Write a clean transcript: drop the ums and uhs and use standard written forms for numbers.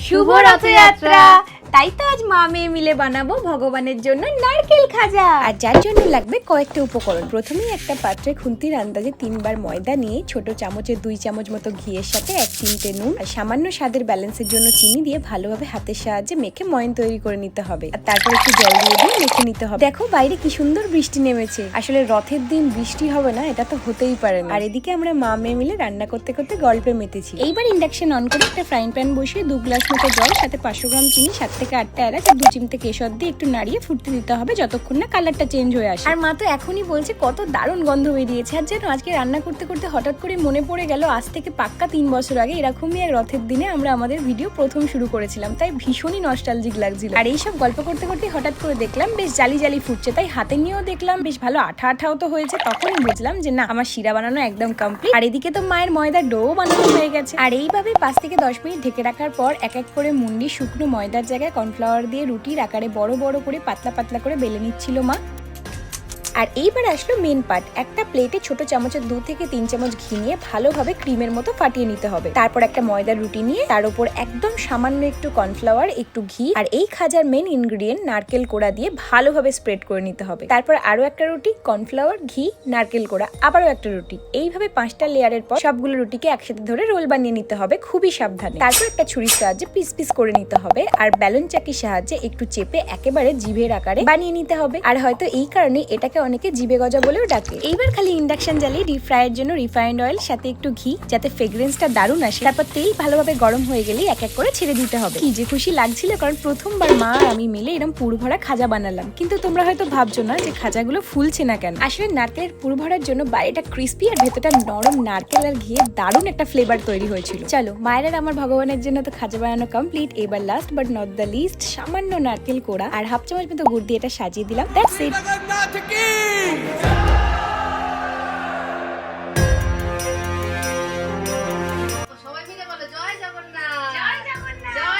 শুভ রথযাত্রা। তাই তো আজ মা মেয়ে মিলে বানাবো ভগবানের জন্য নারকেল খাজা। আর যার জন্য লাগবে কয়েকটা উপকরণ। প্রথমেই একটা পাত্রে খুন্তির আন্দাজে 3 বার ময়দা নিয়ে ছোট চামচে 2 চামচ মতো ঘিয়ের সাথে 1 চিমটে নুন আর সামান্য স্বাদের ব্যালেন্সের জন্য চিনি দিয়ে ভালোভাবে হাতের সাহায্যে মেখে ময়ন তৈরি করে নিতে হবে। আর তারপর একটু জল দিয়ে মেখে নিতে হবে। দেখো বাইরে কি সুন্দর বৃষ্টি নেমেছে। আসলে রথের দিন বৃষ্টি হবে না এটা তো হতেই পারে না। আর এদিকে আমরা মা মেয়ে মিলে রান্না করতে করতে গল্পে মেতেছি। এইবার ইন্ডাকশন অন করে একটা ফ্রাইং প্যান বসিয়ে 2 গ্লাস মতো জল, সাথে 500 গ্রাম চিনি, 7 থেকে 8টা এলাচ আর 2 চিমটে কেশর দিয়ে একটু নাড়িয়ে ফুটতে দিতে হবে যতক্ষণ না কালারটা চেঞ্জ হয়ে আসে। আর মা তো এখনই বলছে কত দারুণ গন্ধ বেরিয়েছে। আর যেন আজকে রান্না করতে করতে হঠাৎ করে মনে পড়ে গেল আজ থেকে পাক্কা 3 বছর আগে এরকমই এক রথের দিনে আমরা আমাদের ভিডিও প্রথম শুরু করেছিলাম। তাই ভীষণই নস্টালজিক লাগছিল। আর এইসব গল্প করতে করতে হঠাৎ করে দেখলাম বেশ জালি জালি ফুটছে, তাই হাতে নিয়েও দেখলাম বেশ ভালো আঠা আঠাও তো হয়েছে। তখনই বুঝলাম যে না, আমার শিরা বানানো একদম কমপ্লিট। আর এদিকে তো মায়ের ময়দার ডো বানানো হয়ে গেছে। আর এইভাবে 5 থেকে 10 মিনিট ঢেকে রাখার পর এক এক করে মুন্ডি শুকনো ময়দার জায়গায় কর্নফ্লাওয়ার দিয়ে রুটির আকারে বড় বড় করে পাতলা পাতলা করে বেলে নিচ্ছিল মা। আর এইবার আসলো মেন পার্ট। একটা প্লেটে ছোট চামচের 2 থেকে 3 চামচ ঘি নিয়ে ভালোভাবে ক্রিমের মতো ফাটিয়ে নিতে হবে। তারপর একটা ময়দার রুটি নিয়ে তার উপর একদম সামান্য একটু কর্নফ্লাওয়ার, একটু ঘি আর এই খাজার মেন ইনগ্রেডিয়েন্ট নারকেল কোড়া দিয়ে ভালোভাবে স্প্রেড করে নিতে হবে। তারপর আরো একটা রুটি, কর্নফ্লাওয়ার, ঘি, নারকেল কোড়া, আবারও একটা রুটি। এইভাবে 5টা লেয়ারের পর সবগুলো রুটিকে একসাথে ধরে রোল বানিয়ে নিতে হবে খুবই সাবধানে। তারপর একটা ছুরির সাহায্যে পিস পিস করে নিতে হবে আর ব্যালন চাকির সাহায্যে একটু চেপে একেবারে জিভের আকারে বানিয়ে নিতে হবে। আর হয়তো এই কারণে এটাকে অনেকে জিবে গজা বলেও ডাকে। এইবার খালি ইন্ডাকশন জ্বালিয়ে ডিপ ফ্রাইয়ের জন্য রিফাইন্ড অয়েল সাথে একটু ঘি, যাতে ফ্রেগ্রেন্সটা দারুণ আসে। তারপর তেল ভালোভাবে গরম হয়ে গেলেই এক এক করে ছেড়ে দিতে হবে। কি যে খুশি লাগছিল, কারণ প্রথমবার মা আর আমি মিলে এরকম পুর ভরা খাজা বানালাম। কিন্তু তোমরা হয়তো ভাবছো না যে খাজাগুলো ফুলছে না কেন। আসলে নারকেলের পুর ভরার জন্য বাইরেটা ক্রিস্পি আর ভেতরটা নরম নারকেল আর ঘিয়ে দারুণ একটা ফ্লেভার তৈরি হয়েছিল। চলো, মায়ের আর আমার ভগবানের জন্য তো খাজা বানানো কমপ্লিট। এবার last but not the least সামান্য নারকেল কোড়া আর হাফ চামচ মতো গুড় দিয়ে এটা সাজিয়ে দিলাম। That's it.